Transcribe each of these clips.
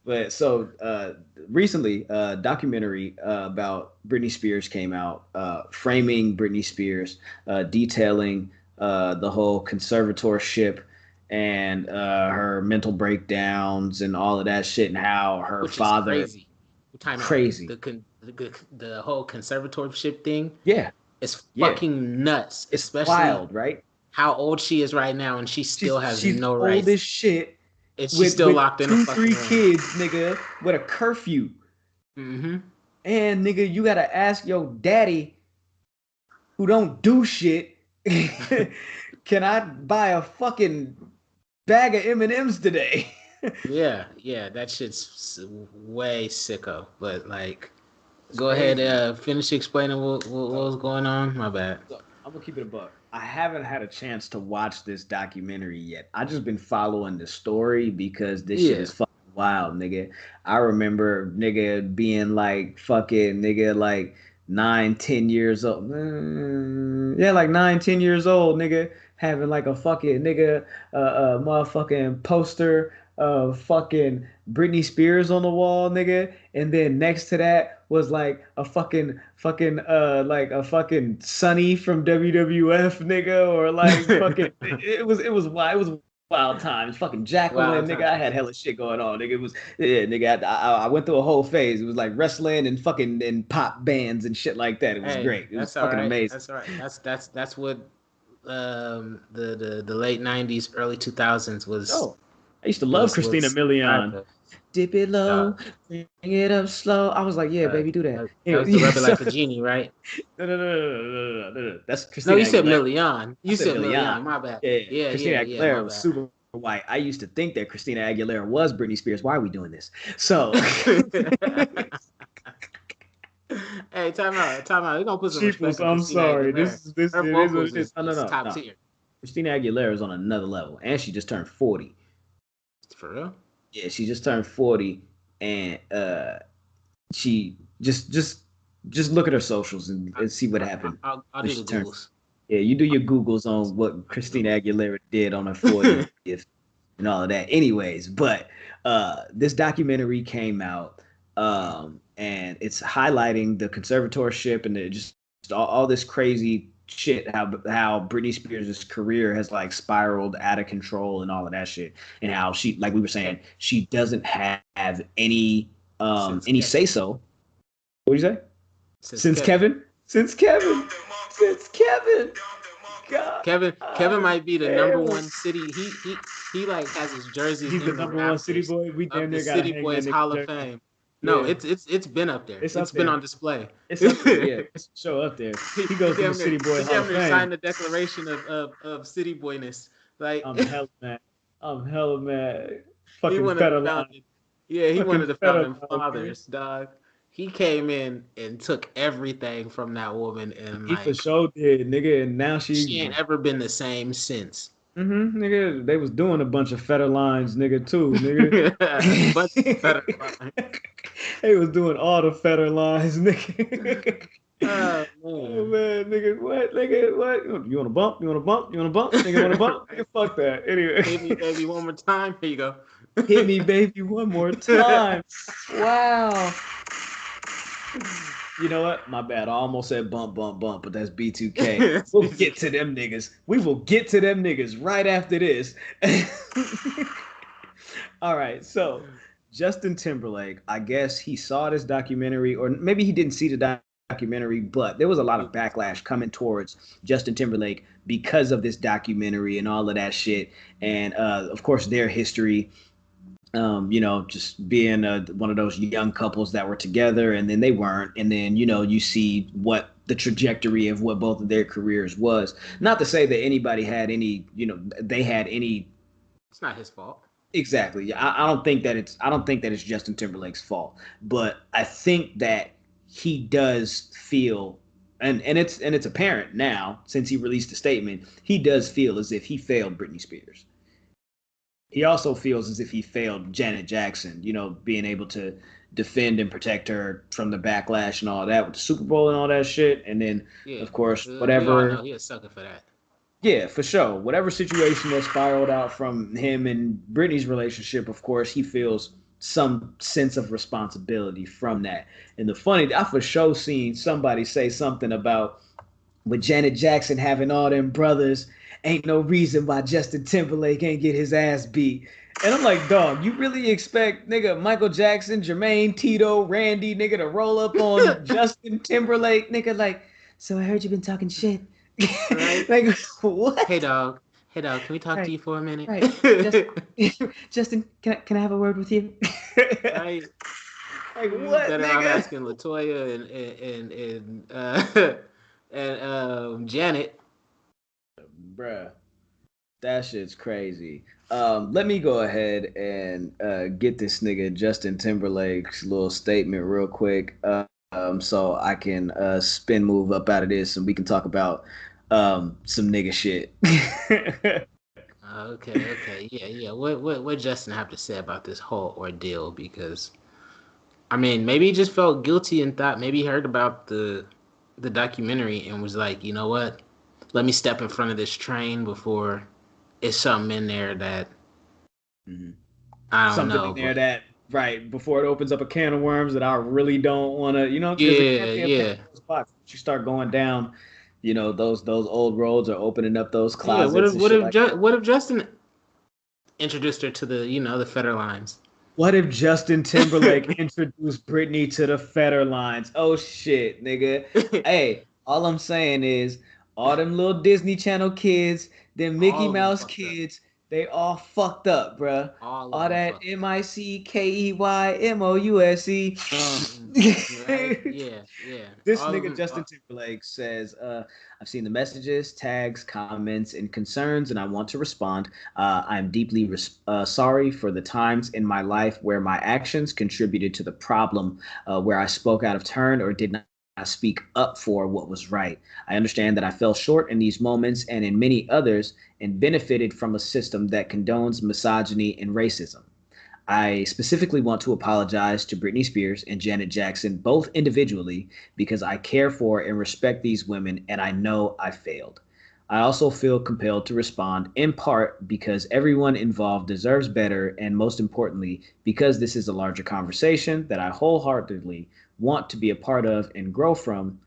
But so recently, documentary about Britney Spears came out, framing Britney Spears, detailing the whole conservatorship and her mental breakdowns and all of that shit, and how her Which is father crazy. Time out. crazy. The whole conservatorship thing Yeah, is yeah, fucking nuts, it's especially wild, right? how old she is right now, and she still has She's no old rights, as shit and she's with still locked in a two, fucking three room. kids, nigga, with a curfew. Hmm. And nigga, you gotta ask your daddy who don't do shit, can I buy a fucking bag of M&Ms today? Yeah, yeah, that shit's way sicko. But like, It's go ahead, crazy. finish explaining what So, was going on. My bad. so I'm gonna keep it a buck. I haven't had a chance to watch this documentary yet. I just been following the story because this shit Yeah, is fucking wild, nigga. I remember nigga being like fucking nigga like 9, 10 years old. Yeah, like 9, 10 years old, nigga, having like a fucking nigga motherfucking poster of fucking Britney Spears on the wall, nigga, and then next to that was like a fucking like a fucking Sunny from WWF, nigga, or like fucking it was wild times. Fucking wild Jacqueline, nigga. I times. had hella shit going on, nigga. It was yeah, nigga. I went through a whole phase. It was like wrestling and fucking and pop bands and shit like that. It was Hey, great. It was that's all fucking right. amazing. That's all right. That's what the late '90s, early 2000s was Oh, I used to love Christina was thrived Milian. of. Dip it low, Dog. bring it up slow. I was like, yeah, baby, do that. That Anyway, was the yeah, Rub It so Like a Genie, right? no. That's No, Christina you said Aguilera. Million. I You said said Million. Million. My bad. Yeah, Yeah, yeah, Christina yeah. My Aguilera was bad. super white. I used to think that Christina Aguilera was Britney Spears. Why are we doing this? So, Hey, time out. Time out. We're gonna put some respect Sheeples, on I'm Christina sorry. Aguilera. This Her it is what vocals it is. is top No. tier. Christina Aguilera is on another level, and she just turned 40. For real? Yeah, she just turned 40, and she just look at her socials and see what happened I'll when do she the turned. Googles. Yeah, you do your Googles on what I'll do the Christina Aguilera did on her 40th and all of that. Anyways, but this documentary came out, and it's highlighting the conservatorship and just all this crazy shit. How Britney Spears' career has like spiraled out of control and all of that shit, and how she, like we were saying, she doesn't have Since any say Kevin. so. What do you say? Since Since Kevin. Kevin? Since Kevin? Since Kevin? God Kevin might be the number damn. one city. He like has his jerseys He's the in the number one city rafters boy. We of damn the near gotta City hang that Boys nigga Hall of jersey. Fame. No, Yeah, it's been up there. it's It's up been there. on display. It's up there. he, Yeah, it's show up there. He goes to the damn near City Boy he Hall damn of near Fame. signed the declaration of city boyness. Like I'm hella mad. I'm hella mad. he Fucking one of the Federline. founding. Yeah, he one Fucking of the founding Federline, nigga. fathers, dog. He came in and took everything from that woman, and He for like sure did, nigga. And now she she ain't ever been the same since. Nigga, they was doing a bunch of fetter lines, nigga, too, nigga. Bunch of better line. They was doing all the fetter lines, nigga. Oh Oh man. man, nigga, what, nigga, what? You want to bump? You want to bump? You want to bump? Nigga, want to bump? Nigga, Right. fuck that. Anyway, Hit me, baby, one more time. Here you go. hit me, baby, one more time. Wow. You know what? My bad. I almost said bump, bump, bump, but that's B2K. It's We'll get to BTK. them niggas. We will get to them niggas right after this. All right, so Justin Timberlake, I guess he saw this documentary, or maybe he didn't see the documentary, but there was a lot of backlash coming towards Justin Timberlake because of this documentary and all of that shit, and of course their history. Just being one of those young couples that were together and then they weren't, and then you see what the trajectory of what both of their careers was. Not to say that anybody had any, they had any. It's not his fault. Exactly. I don't think that it's Justin Timberlake's fault, but I think that he does feel, and it's apparent now since he released a statement. He does feel as if he failed Britney Spears. He also feels as if he failed Janet Jackson. Being able to defend and protect her from the backlash and all that with the Super Bowl and all that shit, and then Yeah, of course we all whatever. know he a sucker for that. Yeah, for sure. Whatever situation that spiraled out from him and Britney's relationship, of course, he feels some sense of responsibility from that. And the funny, I for sure seen somebody say something about with Janet Jackson having all them brothers, ain't no reason why Justin Timberlake ain't get his ass beat. And I'm like, dog, you really expect nigga Michael Jackson, Jermaine, Tito, Randy, nigga to roll up on Justin Timberlake, nigga? Like, so I heard you been talking shit. Right? Like, what? Hey dog. Hey dog, can we talk to Right, you for a minute? right. Just Justin, can I have a word with you? Right? Like You what, better off nigga? asking Latoya and and Janet. Bruh. That shit's crazy. Let me go ahead and get this nigga Justin Timberlake's little statement real quick, so I can spin move up out of this and we can talk about some nigga shit. Okay, yeah. What Justin have to say about this whole ordeal? Because I mean, maybe he just felt guilty and thought maybe he heard about the documentary and was like, you know what? Let me step in front of this train before it's something in there that Mhm. I don't Something in know. there But that right before it opens up a can of worms that I really don't want to, because it can't yeah, be a yeah, Pandora's box. Once you start going down, those old roads are opening up those yeah. closets and shit like that. What if Justin introduced her to the Federlines? What if Justin Timberlake introduced Britney to the Federlines? Oh shit, nigga. Hey, all I'm saying is all them little Disney Channel kids, them Mickey All of them Mouse fucked up. kids, they all fucked up, bruh. All of All them that fucked up. Mickeymouse. Mm, right? Yeah, yeah. This All of nigga them. Justin Timberlake says, I've seen the messages, tags, comments, and concerns, and I want to respond. I'm deeply sorry for the times in my life where my actions contributed to the problem, where I spoke out of turn or did not speak up for what was right. I understand that I fell short in these moments and in many others and benefited from a system that condones misogyny and racism. I specifically want to apologize to Britney Spears and Janet Jackson, both individually, because I care for and respect these women and I know I failed. I also feel compelled to respond in part because everyone involved deserves better, and most importantly, because this is a larger conversation that I wholeheartedly want to be a part of and grow from.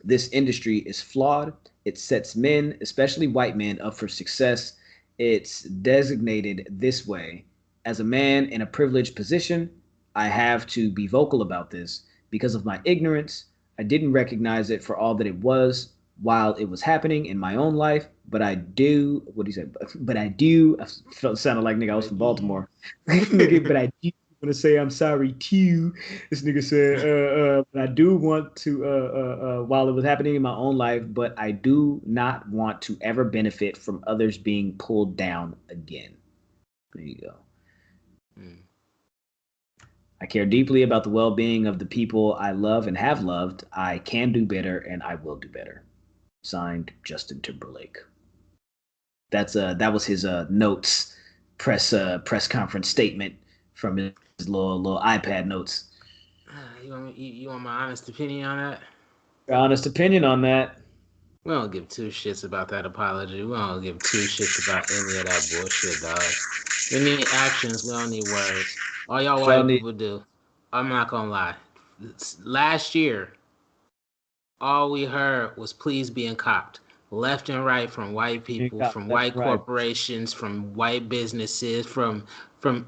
This industry is flawed. It sets men, especially white men, up for success. It's designated this way. As a man in a privileged position, I have to be vocal about this because of my ignorance. I didn't recognize it for all that it was while it was happening in my own life, but I do. What do you say? But I do. I felt sounded like nigga. I was But from you. Baltimore, nigga. But I do want to say I'm sorry too. This nigga said, I do want to, while it was happening in my own life, but I do not want to ever benefit from others being pulled down again. There you go. Mm. I care deeply about the well being of the people I love and have loved. I can do better and I will do better. Signed, Justin Timberlake. That was his notes press conference statement from his little iPad notes. You want my honest opinion on that? Your honest opinion on that? We don't give two shits about that apology. We don't give two shits about any of that bullshit, dog. We need actions. We don't need words. All y'all Y'all white need people do. I'm not gonna lie. Last year, all we heard was pleas being copped left and right from white people, got from left white and right. corporations, from white businesses, from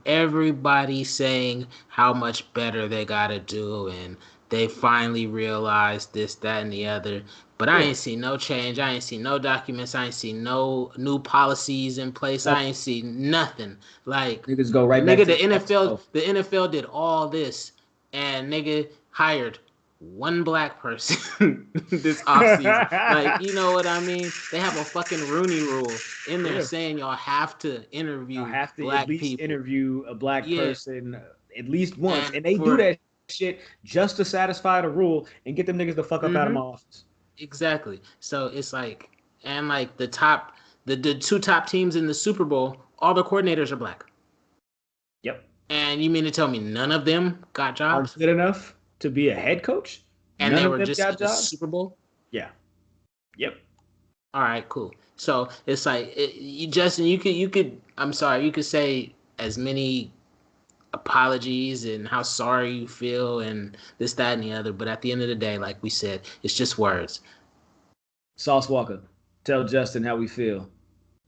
everybody saying how much better they gotta do and they finally realized this, that, and the other. But I Yeah, ain't seen no change. I ain't seen no documents. I ain't seen no new policies in place. I nothing. ain't seen nothing. Like Niggas go right back nigga, to the status quo. The NFL did all this, and nigga hired one black person this offseason. Like, you know what I mean? They have a fucking Rooney rule in there Yeah, saying y'all have to y'all interview have to at black least people. interview a black Yeah. person at least once, And and they do for that shit just to satisfy the rule and get them niggas the fuck up out of my mm-hmm, office. exactly. So it's like and like the two top teams in the Super Bowl, all the coordinators are black. Yep, And you mean to tell me none of them got aren't jobs? good enough to be a head coach. And None they of were them just in got the jobs. Super Bowl? Yeah, yep. All right, cool. So it's like you, Justin, you could. I'm sorry, you could say as many. apologies and how sorry you feel and this, that, and the other. But at the end of the day, like we said, it's just words. Sauce Walker, tell Justin how we feel.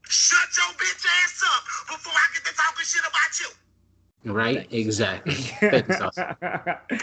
Shut your bitch ass up before I get to talking shit about you. Right? Thank Exactly. Thank you, Sauce. you.